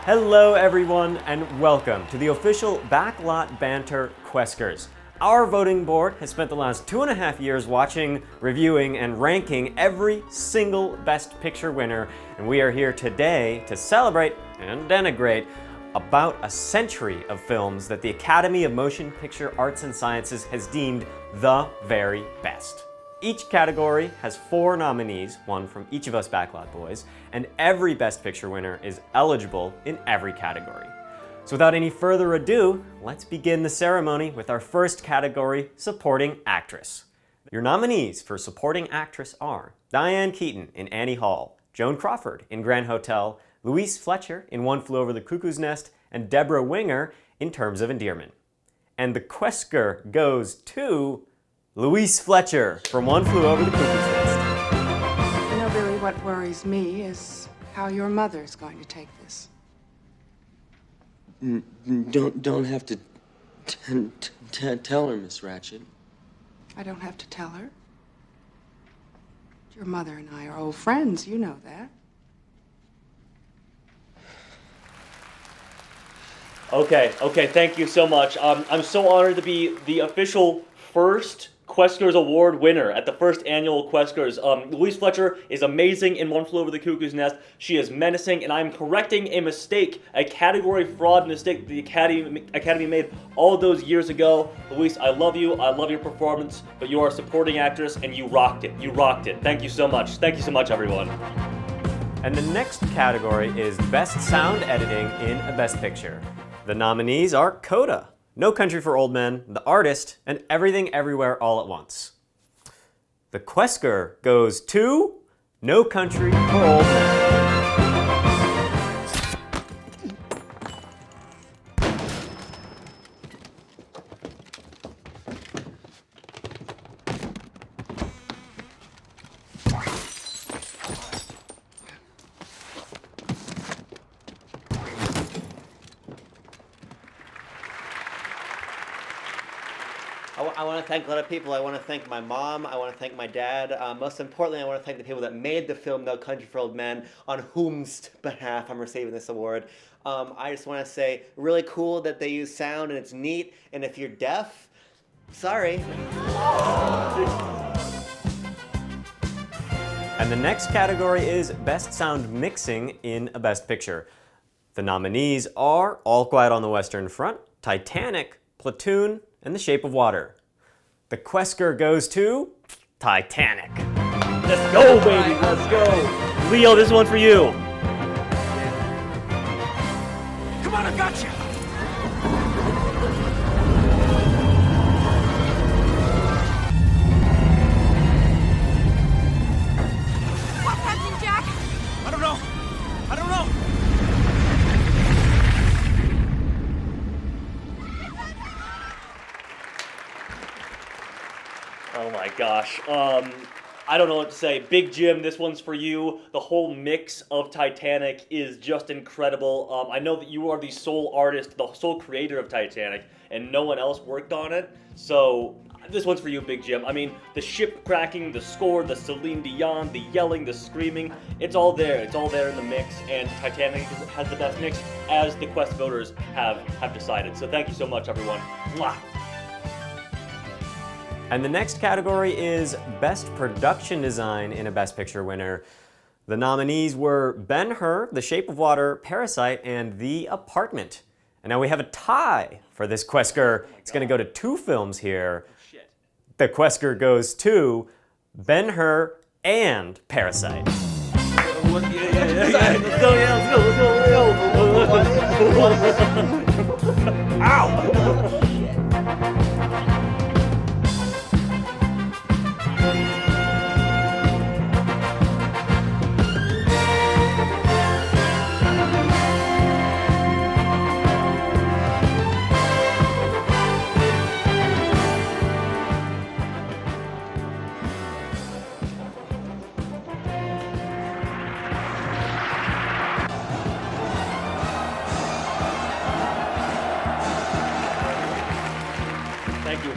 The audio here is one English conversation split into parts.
Hello everyone and welcome to the official Backlot Banter Queskers. Our voting board has spent the last 2.5 years watching, reviewing, and ranking every single Best Picture winner, and we are here today to celebrate and denigrate about a century of films that the Academy of Motion Picture Arts and Sciences has deemed the very best. Each category has 4 nominees, one from each of us Backlot boys, and every Best Picture winner is eligible in every category. So without any further ado, let's begin the ceremony with our first category, Supporting Actress. Your nominees for Supporting Actress are Diane Keaton in Annie Hall, Joan Crawford in Grand Hotel, Louise Fletcher in One Flew Over the Cuckoo's Nest, and Deborah Winger in Terms of Endearment. And the Quesker goes to Louise Fletcher from One Flew Over the Cuckoo's Nest. You know, Billy, what worries me is how your mother's going to take this. Don't have to tell her, Miss Ratched. I don't have to tell her. Your mother and I are old friends, you know that. Okay, thank you so much. I'm so honored to be the official first Queskers Award winner at the first annual Queskers. Louise Fletcher is amazing in One Flew Over the Cuckoo's Nest. She is menacing, and I'm correcting a mistake, a category fraud mistake the Academy made all those years ago. Louise, I love you. I love your performance, but you are a supporting actress, and you rocked it. You rocked it. Thank you so much. Thank you so much, everyone. And the next category is Best Sound Editing in a Best Picture. The nominees are Coda, No Country for Old Men, The Artist, and Everything Everywhere All at Once. The Quesker goes to No Country for Old Men. I want to thank a lot of people. I want to thank my mom. I want to thank my dad. Most importantly, I want to thank the people that made the film No Country for Old Men, on whom's behalf I'm receiving this award. I just want to say, really cool that they use sound and it's neat. And if you're deaf, sorry. And the next category is Best Sound Mixing in a Best Picture. The nominees are All Quiet on the Western Front, Titanic, Platoon, and The Shape of Water. The Quesker goes to Titanic. Let's go, baby. Let's go. Leo, this one's for you. Come on, I got you. What's happening, Jack? I don't know. Oh my gosh. I don't know what to say. Big Jim, this one's for you. The whole mix of Titanic is just incredible. I know that you are the sole artist, the sole creator of Titanic, and no one else worked on it. So this one's for you, Big Jim. I mean, the ship cracking, the score, the Celine Dion, the yelling, the screaming, it's all there. It's all there in the mix, and Titanic has the best mix, as the Quest voters have decided. So thank you so much, everyone. Mwah. And the next category is Best Production Design in a Best Picture winner. The nominees were Ben-Hur, The Shape of Water, Parasite, and The Apartment. And now we have a tie for this Quesker. It's going to go to 2 films here. The Quesker goes to Ben-Hur and Parasite. Let's go. Ow!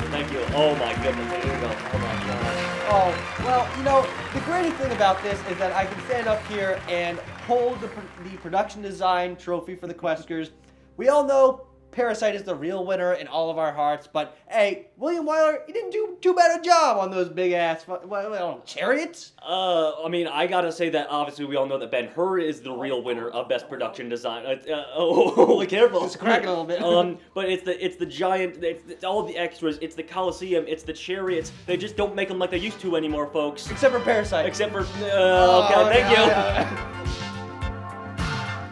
Thank you. Oh my goodness, here we go. Oh my gosh. Oh, well, the greatest thing about this is that I can stand up here and hold the production design trophy for the Queskers. We all know Parasite is the real winner in all of our hearts, but hey, William Wyler, he didn't do too bad a job on those big-ass chariots. I mean, I gotta say that obviously we all know that Ben-Hur is the real winner of Best Production Design. Careful. Just cracking a little bit. But it's the giant, it's all the extras, it's the Colosseum, it's the chariots. They just don't make them like they used to anymore, folks. Except for Parasite. Except for, okay, thank you.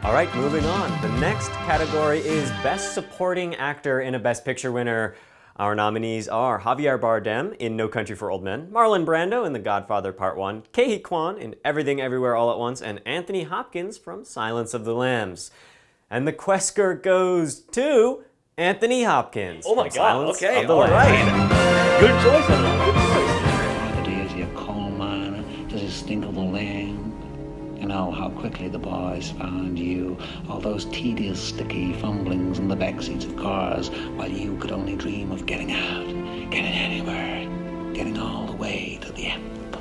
All right, moving on. The next category is Best Supporting Actor in a Best Picture winner. Our nominees are Javier Bardem in No Country for Old Men, Marlon Brando in The Godfather Part 1, Ke Kwan in Everything Everywhere All at Once, and Anthony Hopkins from Silence of the Lambs. And the Quesker goes to Anthony Hopkins. Oh my from God, Silence okay, of the all Lambs. right. Good choice, everyone, good choice. Is he a coal miner? Does he stink of the land? You know how quickly the boys found you, all those tedious, sticky fumblings in the backseats of cars, while you could only dream of getting out, getting anywhere, getting all the way to the apple pie.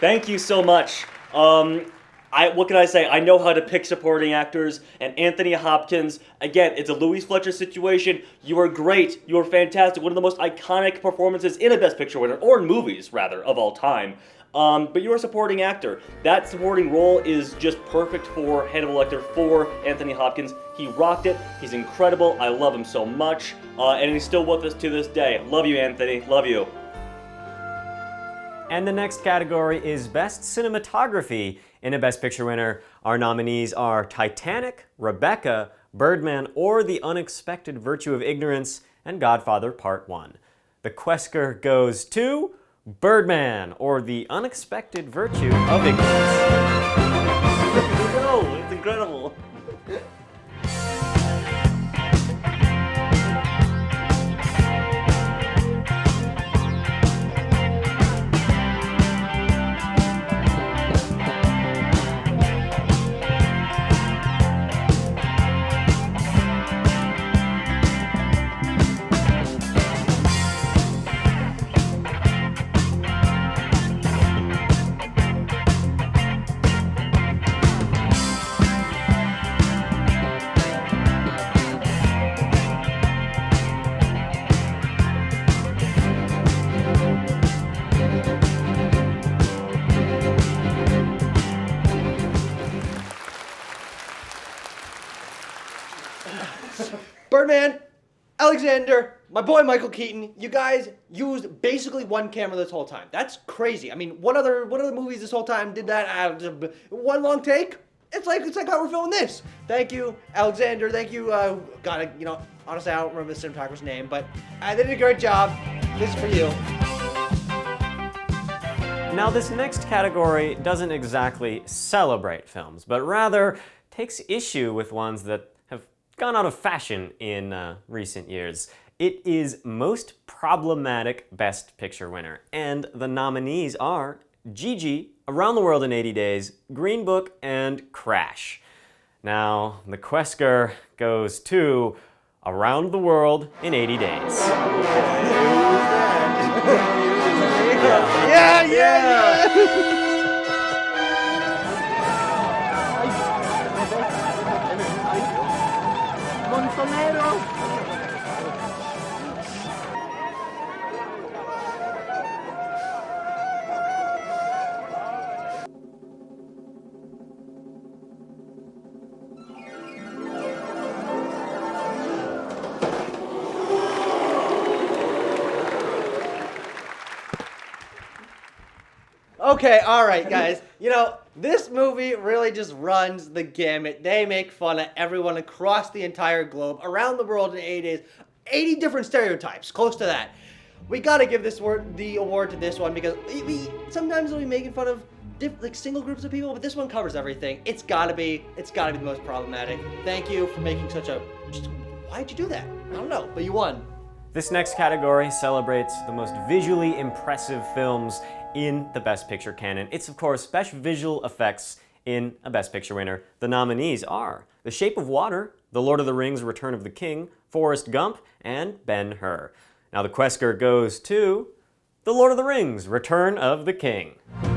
Thank you so much. What can I say? I know how to pick supporting actors, and Anthony Hopkins, again, it's a Louise Fletcher situation. You are great. You are fantastic. One of the most iconic performances in a Best Picture winner, or in movies, rather, of all time. But you're a supporting actor. That supporting role is just perfect for Hannibal Lecter, for Anthony Hopkins. He rocked it. He's incredible. I love him so much. And he's still with us to this day. Love you, Anthony. Love you. And the next category is Best Cinematography in a Best Picture winner. Our nominees are Titanic, Rebecca, Birdman, or The Unexpected Virtue of Ignorance, and Godfather Part 1. The Quesker goes to Birdman, or The Unexpected Virtue of Ignorance. No, it's incredible. Birdman, Alexander, my boy Michael Keaton, you guys used basically one camera this whole time. That's crazy. I mean, what other movies this whole time did that? One long take? It's like how we're filming this. Thank you, Alexander. Thank you. Honestly, I don't remember the cinematographer's name, but they did a great job. This is for you. Now, this next category doesn't exactly celebrate films, but rather takes issue with ones that have gone out of fashion in recent years. It is Most Problematic Best Picture winner, and the nominees are Gigi, Around the World in 80 Days, Green Book, and Crash. Now, the Quesker goes to Around the World in 80 Days. Yeah! Okay, alright guys. This movie really just runs the gamut. They make fun of everyone across the entire globe, around the world in 80 days. 80 different stereotypes, close to that. We gotta give the award to this one because sometimes we'll be making fun of single groups of people, but this one covers everything. It's gotta be the most problematic. Thank you for making such a... Why'd you do that? I don't know, but you won. This next category celebrates the most visually impressive films in the Best Picture canon. It's, of course, Best Visual Effects in a Best Picture winner. The nominees are The The Shape of Water, The Lord of the Rings, Return of the King, Forrest Gump, and Ben-Hur. Now the Quesker goes to The Lord of the Rings, Return of the King. Very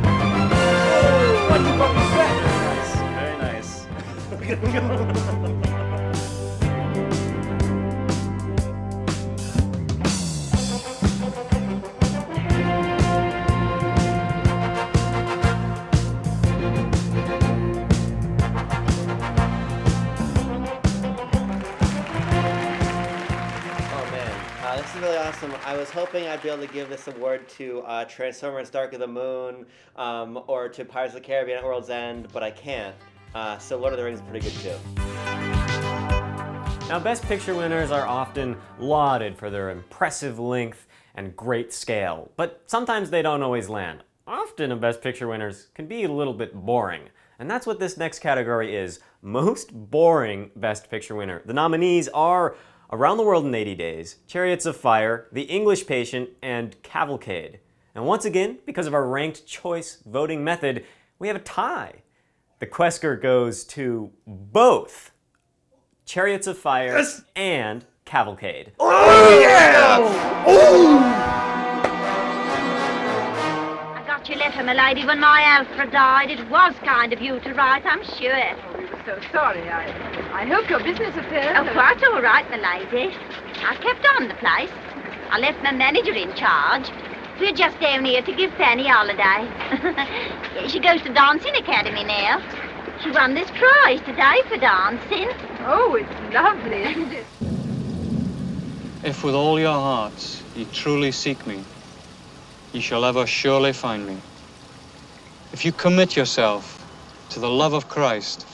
nice. Very nice. This is really awesome. I was hoping I'd be able to give this award to Transformers Dark of the Moon or to Pirates of the Caribbean at World's End, but I can't. So Lord of the Rings is pretty good too. Now, Best Picture winners are often lauded for their impressive length and great scale, but sometimes they don't always land. Often, Best Picture winners can be a little bit boring. And that's what this next category is, Most Boring Best Picture Winner. The nominees are Around the World in 80 Days, Chariots of Fire, The English Patient, and Cavalcade. And once again, because of our ranked choice voting method, we have a tie. The Quesker goes to both Chariots of Fire and Cavalcade. I got your letter, my lady, when my Alfred died. It was kind of you to write, I'm sure. We were so sorry. I hope your business affairs... Oh, quite all right, my lady. I kept on the place. I left my manager in charge. We're just down here to give Fanny holiday. She goes to dancing academy now. She won this prize today for dancing. Oh, it's lovely, isn't it? If with all your hearts ye truly seek me, ye shall ever surely find me. If you commit yourself to the love of Christ,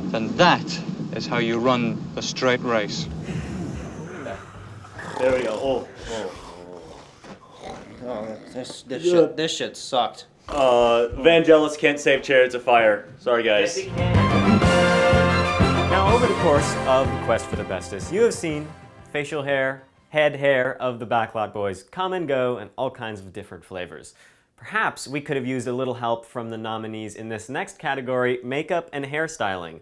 then that is how you run the straight race. There we go. Oh, this shit sucked. Vangelis can't save Chariots of Fire. Sorry, guys. Now, over the course of the quest for the bestest, you have seen facial hair, head hair of the Backlot Boys come and go in all kinds of different flavors. Perhaps we could have used a little help from the nominees in this next category, makeup and hairstyling.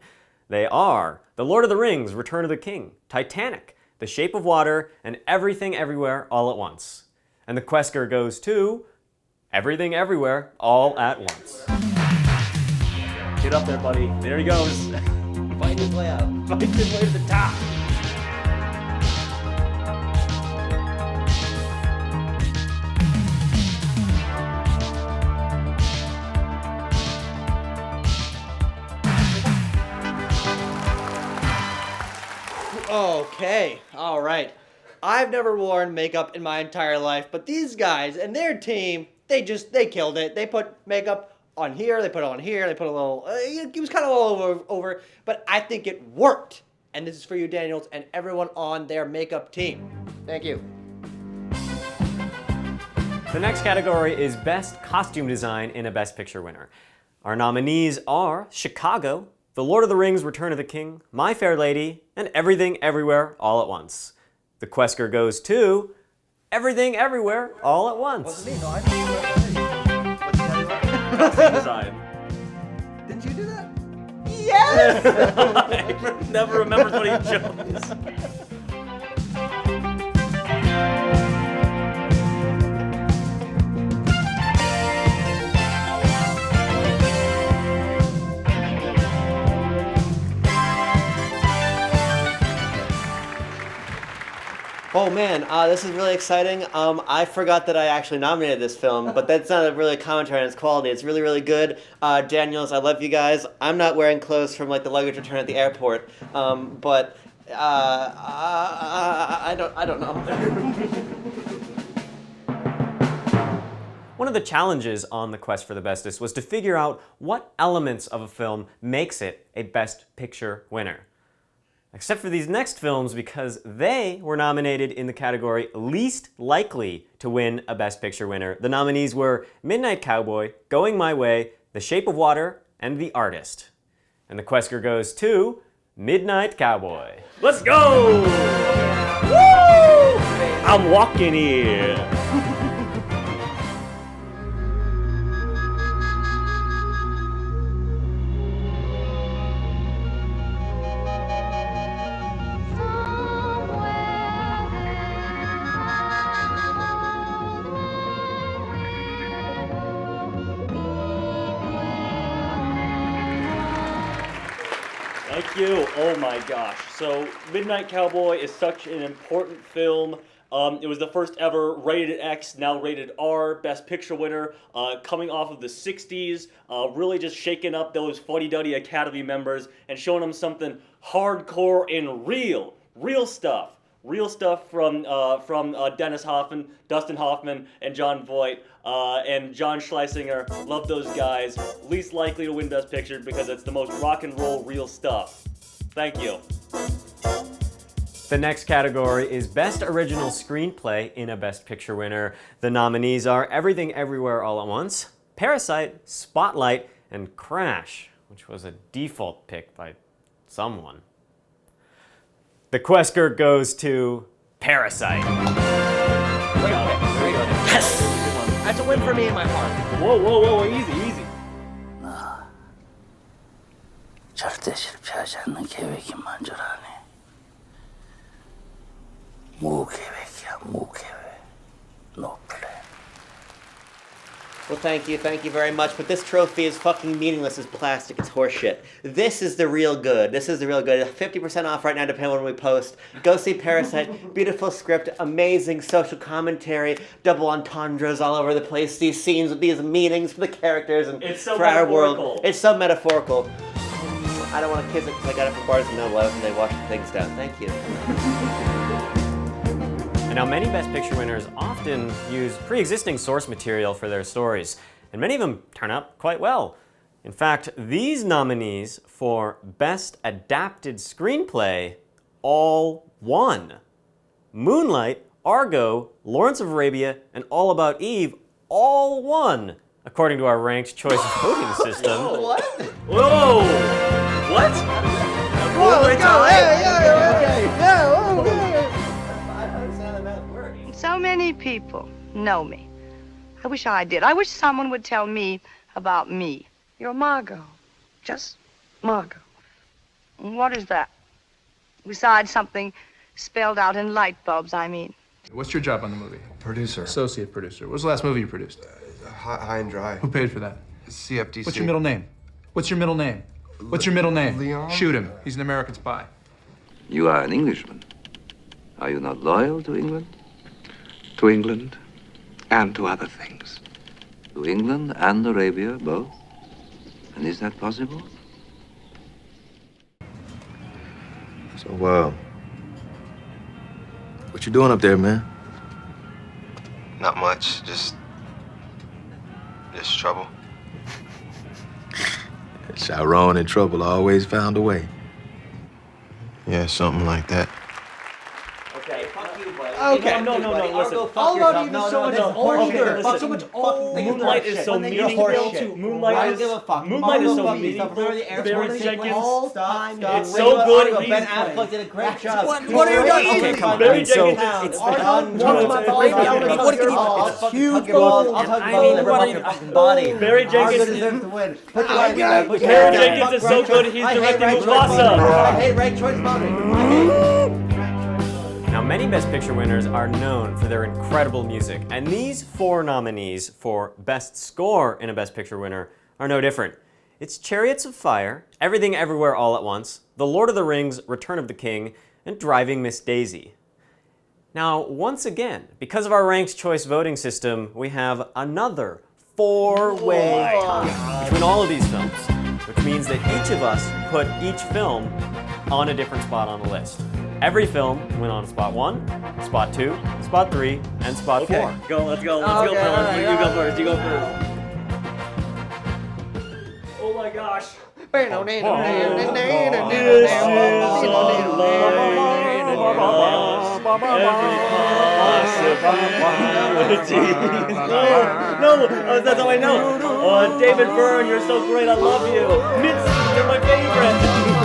They are The Lord of the Rings, Return of the King, Titanic, The Shape of Water, and Everything Everywhere All at Once. And the Quesker goes to Everything Everywhere All at Once. Get up there, buddy. There he goes. Fight his way out. Fight his way to the top. Okay, all right. I've never worn makeup in my entire life, but these guys and their team, they killed it. They put makeup on here, they put it on here, they put a little, it was kind of all over, but I think it worked. And this is for you, Daniels, and everyone on their makeup team. Thank you. The next category is Best Costume Design in a Best Picture winner. Our nominees are Chicago, The Lord of the Rings, Return of the King, My Fair Lady, and Everything Everywhere All at Once. The Quesker goes to Everything Everywhere All at Once. Design. Didn't you do that? Yes! I never remembered what he chose. Oh man, this is really exciting. I forgot that I actually nominated this film, but that's not really a commentary on its quality. It's really, really good. Daniels, I love you guys. I'm not wearing clothes from like the luggage return at the airport, but I don't know. One of the challenges on the quest for the bestest was to figure out what elements of a film makes it a Best Picture winner. Except for these next films, because they were nominated in the category least likely to win a Best Picture winner. The nominees were Midnight Cowboy, Going My Way, The Shape of Water, and The Artist. And the Quesker goes to Midnight Cowboy. Let's go! Woo! I'm walking here. Thank you. Oh my gosh. So, Midnight Cowboy is such an important film. It was the first ever rated X, now rated R, Best Picture winner, coming off of the 60s, really just shaking up those fuddy-duddy Academy members and showing them something hardcore and real stuff. Real stuff from Dennis Hoffman, Dustin Hoffman, and Jon Voight, and John Schlesinger. Love those guys. Least likely to win Best Picture because it's the most rock and roll real stuff. Thank you. The next category is Best Original Screenplay in a Best Picture winner. The nominees are Everything Everywhere All at Once, Parasite, Spotlight, and Crash, which was a default pick by someone. The Quesker goes to Parasite. Yes! That's a win for me in my heart. Whoa, easy. 절대 실패하지 않는 계획이 만주라네. 무계획이야, 무계획. No plan. Well, thank you very much. But this trophy is fucking meaningless as plastic. It's horseshit. This is the real good. 50% off right now, depending on when we post. Go see Parasite. Beautiful script, amazing social commentary, double entendres all over the place. These scenes with these meanings for the characters and It's so for our metaphorical. world. It's so metaphorical. I don't want to kiss it because I got it from Barnes & Noble and they washed the things down. Thank you. And now many Best Picture winners often use pre-existing source material for their stories, and many of them turn out quite well. In fact, these nominees for Best Adapted Screenplay all won. Moonlight, Argo, Lawrence of Arabia, and All About Eve all won, according to our ranked choice voting system. What? Whoa! What? Whoa, let's go! So many people know me. I wish I did. I wish someone would tell me about me. You're Margot. Just Margot. And what is that? Besides something spelled out in light bulbs, I mean. What's your job on the movie? Producer. Associate producer. What was the last movie you produced? High and Dry. Who paid for that? CFTC. What's your middle name? What's your middle name? What's your middle name? Leon? Shoot him. He's an American spy. You are an Englishman. Are you not loyal to England? To England and to other things. To England and Arabia, both? And is that possible? So, what you doing up there, man? Not much. Just trouble. Chiron in trouble always found a way. Yeah, something like that. Okay, fuck you, buddy. Okay. No, listen. All of you No, is so much no, older. listen. So much old. Moonlight is so meaningful. Moonlight is so meaningful. Barry Jenkins. It's so good. Ben Affleck did a great job. What are you doing? Okay, come on. Barry So Jenkins. it's huge. I'll talk about your fucking body. Barry Jenkins deserves to win. Barry Jenkins is so good. He's directing Mufasa. I hate ranked choice voting. Now, many Best Picture winners are known for their incredible music, and these 4 nominees for Best Score in a Best Picture winner are no different. It's Chariots of Fire, Everything Everywhere All at Once, The Lord of the Rings, Return of the King, and Driving Miss Daisy. Now, once again, because of our ranked choice voting system, we have another 4-way tie between all of these films, which means that each of us put each film on a different spot on the list. Every film went on spot 1, spot 2, spot 3, and spot 4. Let's go, fellas. You go first. Oh my gosh. No, that's how I know. Oh, David Byrne, you're so great. I love you. Mitzi, you're my favorite.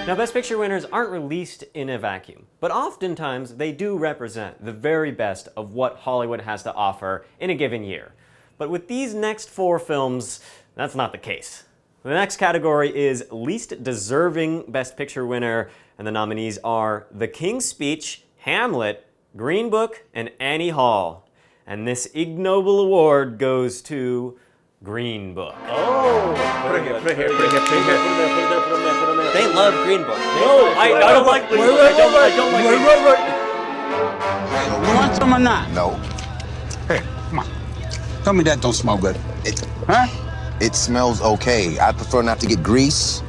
Now, Best Picture winners aren't released in a vacuum, but oftentimes they do represent the very best of what Hollywood has to offer in a given year. But with these next 4 films, that's not the case. The next category is Least Deserving Best Picture winner, and the nominees are The King's Speech, Hamlet, Green Book, and Annie Hall. And this ignoble award goes to Green Book. Oh! Put it here, put it here, put it here, put it here. Put it there, put it there, put it there. They love Green Book. No, I don't like Green Book. I don't like Green Book. You want some or not? No. Hey, come on. Tell me that don't smell good. Huh? It smells okay. I prefer not to get grease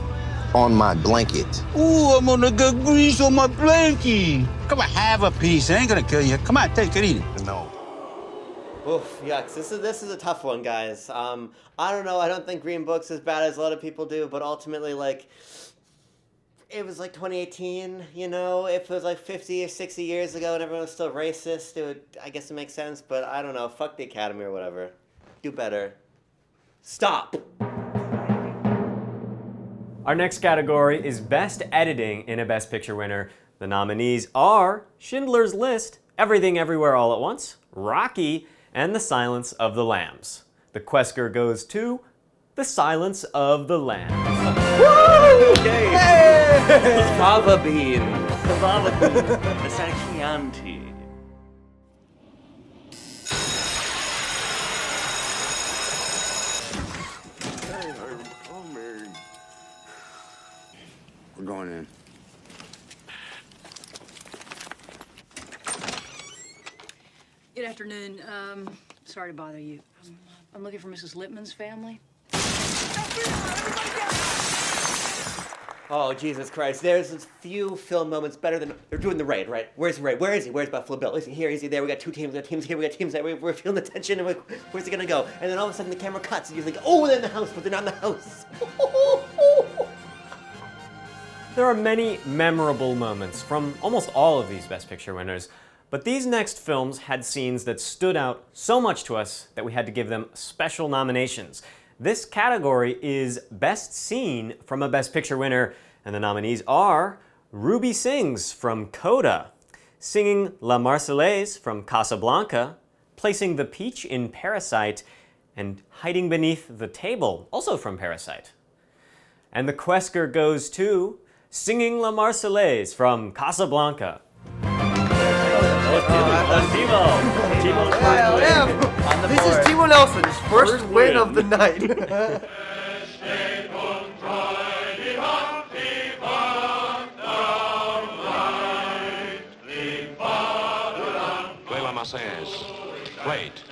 on my blanket. Ooh, I'm gonna get grease on my blankie. Come on, have a piece. It ain't gonna kill you. Come on, take it, eat it. No. Oof, yucks. This is a tough one, guys. I don't know. I don't think Green Book's as bad as a lot of people do, but ultimately, like, it was like 2018, you know? If it was like 50 or 60 years ago and everyone was still racist, I guess it makes sense, but I don't know. Fuck the Academy or whatever. Do better. Stop! Our next category is Best Editing in a Best Picture winner. The nominees are Schindler's List, Everything Everywhere All at Once, Rocky, and The Silence of the Lambs. The Quesker goes to The Silence of the Lambs. Woo! Okay. Hey! Fava bean. Fava bean. It's like Chianti. We're going in. Good afternoon. Sorry to bother you. I'm looking for Mrs. Lippman's family. Oh, Jesus Christ. There's a few film moments better than... They're doing the raid, right? Where's the raid? Where is he? Where's Buffalo Bill? Is he here? Is he there? We got two teams. We got teams here. We got teams there. We're feeling the tension. And where's he going to go? And then all of a sudden the camera cuts and you think, oh, they're in the house, but they're not in the house. There are many memorable moments from almost all of these Best Picture winners, but these next films had scenes that stood out so much to us that we had to give them special nominations. This category is Best Scene from a Best Picture winner, and the nominees are Ruby Sings from Coda, singing La Marseillaise from Casablanca, placing the peach in Parasite, and hiding beneath the table, also from Parasite. And the Quesker goes to singing La Marseillaise from Casablanca. Timo. Timo's first win. This is Timo Nelson's first win of the night. Play La Marseillaise. Play it.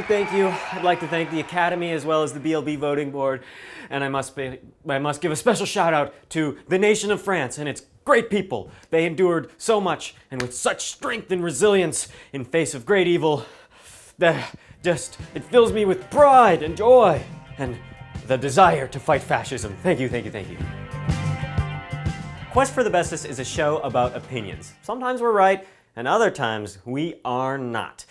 Thank you. I'd like to thank the Academy as well as the BLB voting board, and I must give a special shout out to the nation of France and its great people. They endured so much and with such strength and resilience in face of great evil that it fills me with pride and joy and the desire to fight fascism. Thank you. Quest for the Bestest is a show about opinions. Sometimes we're right, and other times we are not.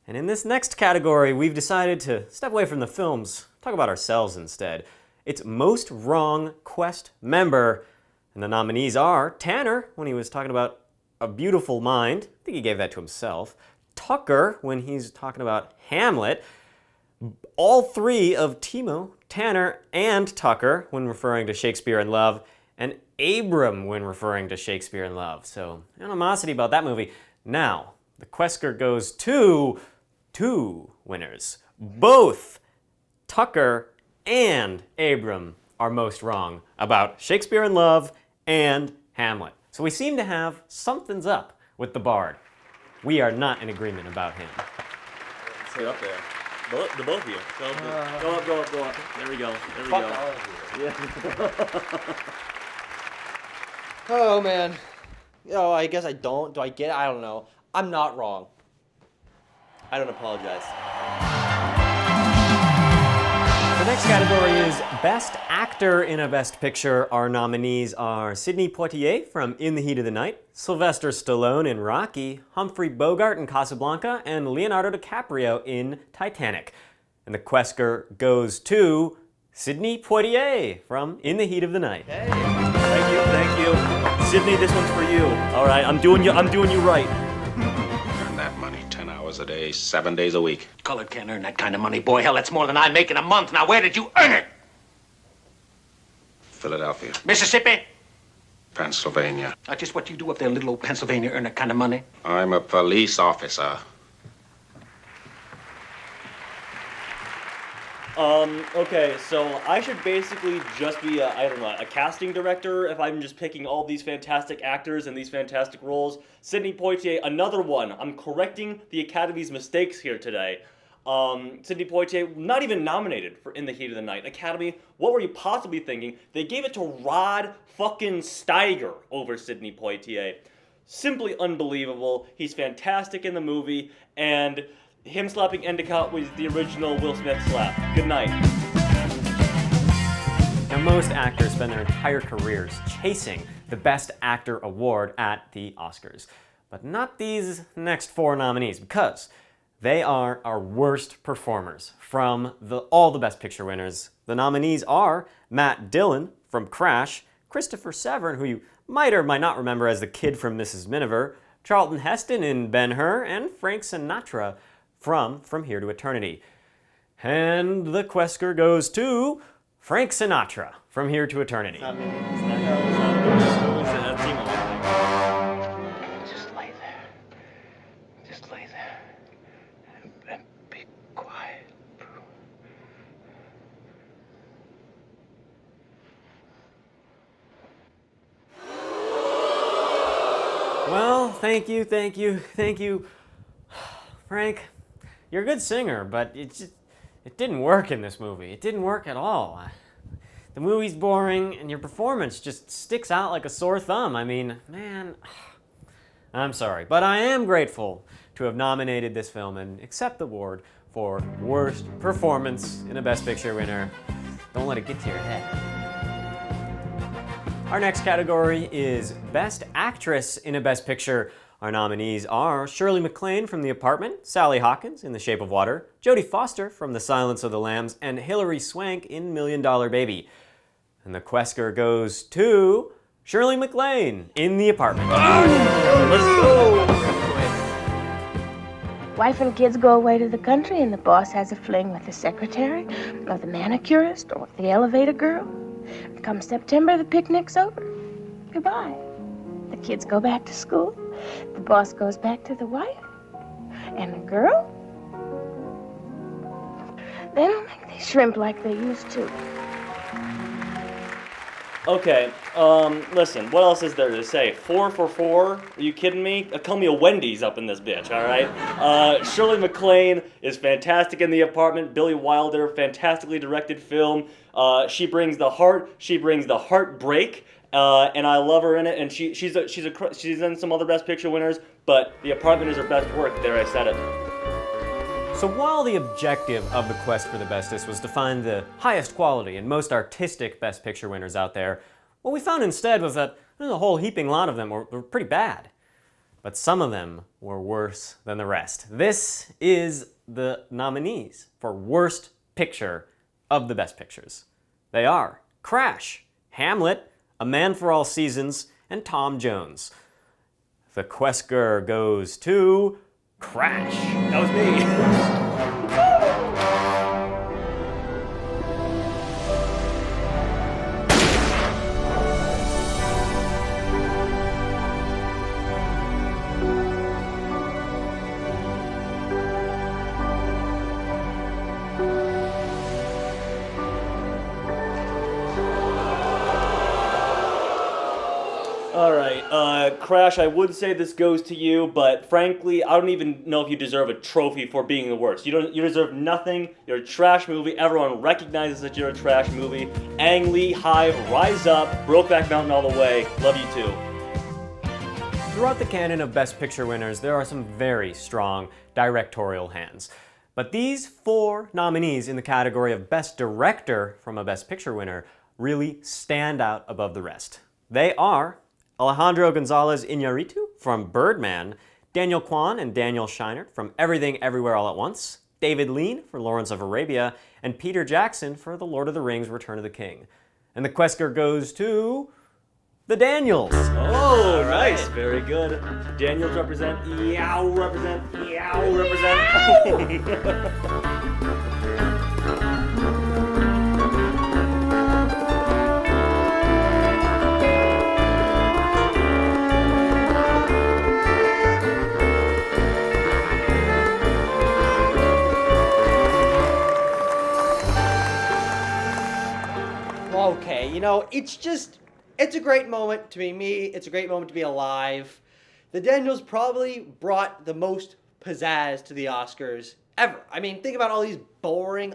And in this next category, we've decided to step away from the films, talk about ourselves instead. It's Most Wrong Quest Member, and the nominees are Tanner, when he was talking about A Beautiful Mind. I think he gave that to himself. Tucker, when he's talking about Hamlet. All three of Timo, Tanner, and Tucker, when referring to Shakespeare in Love. And Abram, when referring to Shakespeare in Love. So, animosity about that movie. Now, the Quesker goes to two winners. Both Tucker and Abram are most wrong about Shakespeare in Love and Hamlet. So we seem to have something's up with the Bard. We are not in agreement about him. Get up there. The both of you. Go up. There we go. Fuck all of you. Oh, man. Oh, I guess I don't. Do I get it? I don't know. I'm not wrong. I don't apologize. The next category is Best Actor in a Best Picture. Our nominees are Sidney Poitier from In the Heat of the Night, Sylvester Stallone in Rocky, Humphrey Bogart in Casablanca, and Leonardo DiCaprio in Titanic. And the Quesker goes to Sidney Poitier from In the Heat of the Night. Hey. Thank you. Sidney, this one's for you. All right, I'm doing you right. Earn that money 10 hours a day, 7 days a week. Colored can't earn that kind of money, boy. Hell, that's more than I make in a month. Now, where did you earn it? Philadelphia, Mississippi? Pennsylvania. Just what you do up there in little old Pennsylvania, earn that kind of money? I'm a police officer. Okay, so I should basically just be a casting director if I'm just picking all these fantastic actors and these fantastic roles. Sidney Poitier, another one. I'm correcting the Academy's mistakes here today. Sidney Poitier, not even nominated for In the Heat of the Night. Academy, what were you possibly thinking? They gave it to Rod fucking Steiger over Sidney Poitier. Simply unbelievable. He's fantastic in the movie, and him slapping Endicott was the original Will Smith slap. Good night. Now, most actors spend their entire careers chasing the Best Actor award at the Oscars. But not these next four nominees, because they are our worst performers from all the Best Picture winners. The nominees are Matt Dillon from Crash, Christopher Severn, who you might or might not remember as the kid from Mrs. Miniver, Charlton Heston in Ben-Hur, and Frank Sinatra from Here to Eternity. And the Quesker goes to Frank Sinatra from Here to Eternity. Timo. Just lay there. Just lay there. And be quiet. Well, thank you. Frank, you're a good singer, but it didn't work in this movie. It didn't work at all. The movie's boring, and your performance just sticks out like a sore thumb. I mean, man, I'm sorry, but I am grateful to have nominated this film and accept the award for Worst Performance in a Best Picture winner. Don't let it get to your head. Our next category is Best Actress in a Best Picture. Our nominees are Shirley MacLaine from The Apartment, Sally Hawkins in The Shape of Water, Jodie Foster from The Silence of the Lambs, and Hilary Swank in $1 Million Baby. And the Quesker goes to Shirley MacLaine in The Apartment. Let's go! Wife and kids go away to the country and the boss has a fling with the secretary, or the manicurist, or the elevator girl. Come September, the picnic's over. Goodbye. The kids go back to school. The boss goes back to the wife. And the girl? They don't make these shrimp like they used to. Okay, listen, what else is there to say? 4 for 4? Are you kidding me? Call me a Wendy's up in this bitch, alright? Shirley MacLaine is fantastic in The Apartment. Billy Wilder, fantastically directed film. She brings the heart, she brings the heartbreak. And I love her in it, and she's in some other Best Picture winners, but The Apartment is her best work. There, I said it. So while the objective of the quest for the bestest was to find the highest quality and most artistic Best Picture winners out there, what we found instead was that a whole heaping lot of them were pretty bad. But some of them were worse than the rest. This is the nominees for Worst Picture of the Best Pictures. They are Crash, Hamlet, A Man for All Seasons, and Tom Jones. The Quesker goes to Crash. That was me. Crash, I would say this goes to you, but frankly, I don't even know if you deserve a trophy for being the worst. You deserve nothing. You're a trash movie. Everyone recognizes that you're a trash movie. Ang Lee, Hive, Rise Up, Brokeback Mountain all the way. Love you too. Throughout the canon of Best Picture winners, there are some very strong directorial hands. But these 4 nominees in the category of Best Director from a Best Picture winner really stand out above the rest. They are Alejandro González Iñárritu from Birdman, Daniel Kwan and Daniel Scheinert from Everything Everywhere All at Once, David Lean for Lawrence of Arabia, and Peter Jackson for The Lord of the Rings: Return of the King. And the Quester goes to the Daniels. Oh, nice. Very good. Daniels represent. Yow represent. Yow represent. Okay, you know, it's a great moment to be me. It's a great moment to be alive. The Daniels probably brought the most pizzazz to the Oscars ever. I mean, think about all these boring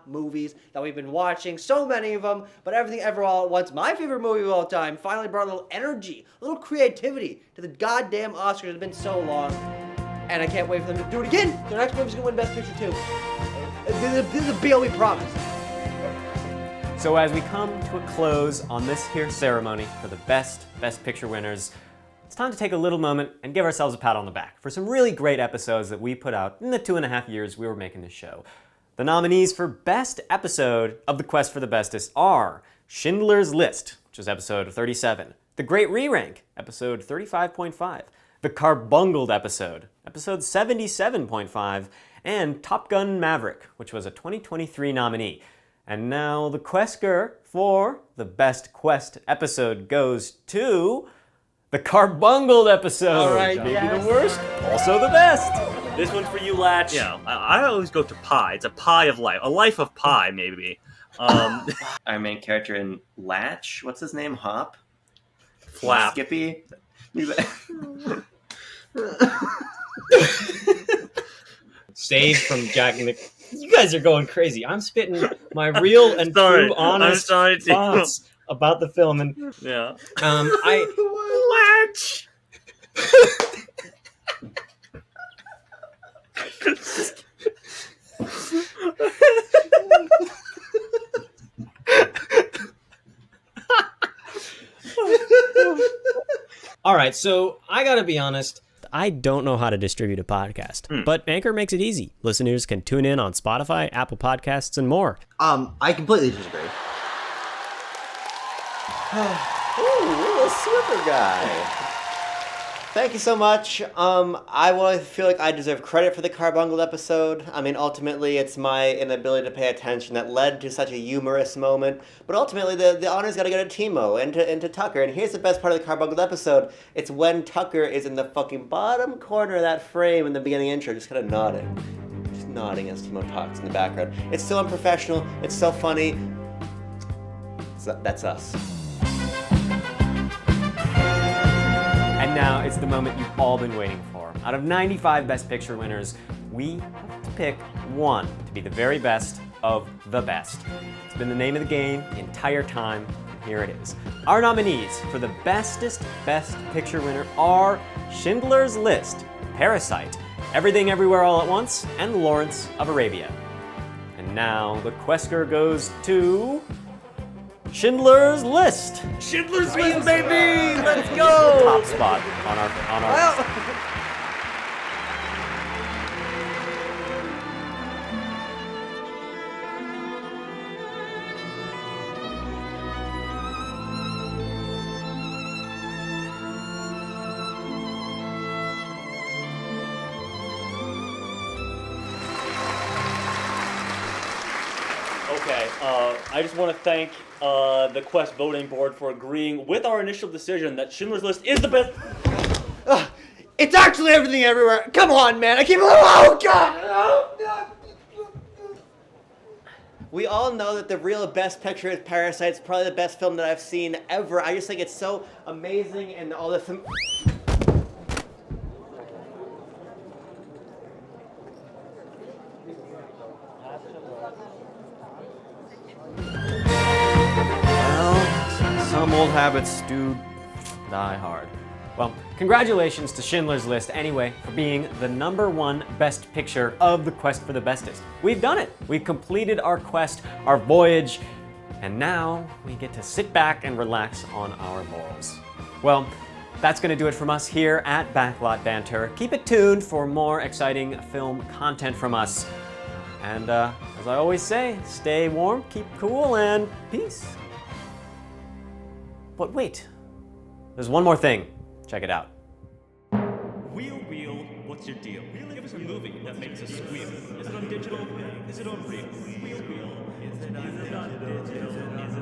movies that we've been watching, so many of them, but Everything Ever All at Once, my favorite movie of all time, finally brought a little energy, a little creativity to the goddamn Oscars. It's been so long, and I can't wait for them to do it again. Their next movie's gonna win Best Picture too. This is a deal we promised. So as we come to a close on this here ceremony for the Best Picture winners, it's time to take a little moment and give ourselves a pat on the back for some really great episodes that we put out in the 2.5 years we were making this show. The nominees for Best Episode of The Quest for the Bestest are Schindler's List, which is episode 37, The Great Re-Rank, episode 35.5, The Carbungled episode 77.5, and Top Gun Maverick, which was a 2023 nominee. And now the Quester for the Best Quest episode goes to the Carbungled episode. All right, maybe yes. the worst, also the best. This one's for you, Latch. Yeah, I always go to pie. It's a pie of life. A life of pie, maybe. Our main character in Latch, what's his name? Hop? Flap. Skippy? Saved from Jack and the... You guys are going crazy. I'm spitting my real and true, honest thoughts about the film, and yeah, Latch. All right, so I gotta be honest. I don't know how to distribute a podcast, but Anchor makes it easy. Listeners can tune in on Spotify, Apple Podcasts, and more. I completely disagree. Ooh, little slipper guy. Thank you so much. I feel like I deserve credit for the Carbungled episode. I mean, ultimately, it's my inability to pay attention that led to such a humorous moment. But ultimately, the honor's got to go to Timo and to Tucker. And here's the best part of the Carbungled episode. It's when Tucker is in the fucking bottom corner of that frame in the beginning intro, just kind of nodding. Just nodding as Timo talks in the background. It's so unprofessional. It's so funny. That's us. And now it's the moment you've all been waiting for. Out of 95 Best Picture winners, we have to pick one to be the very best of the best. It's been the name of the game the entire time, and here it is. Our nominees for the Bestest Best Picture winner are Schindler's List, Parasite, Everything Everywhere All at Once, and Lawrence of Arabia. And now the Quester goes to... Schindler's List. Schindler's List, baby! Let's go! Top spot on our Okay, I just want to thank the Quest voting board for agreeing with our initial decision that Schindler's List is the best. It's actually Everything Everywhere. Come on, man. I keep. Oh God! Oh, no. We all know that the real best picture is Parasite. It's probably the best film that I've seen ever. I just think it's so amazing and all the. Well, some old habits do die hard. Well, congratulations to Schindler's List anyway for being the #1 best picture of the quest for the bestest. We've done it. We've completed our quest, our voyage, and now we get to sit back and relax on our laurels. Well, that's going to do it from us here at Backlot Banter. Keep it tuned for more exciting film content from us. And as I always say, stay warm, keep cool, and peace. But wait, there's one more thing. Check it out. Wheel, what's your deal? Give us a movie that makes us squeal. Is it on digital? Is it on real? Wheel, is it on digital? Is it on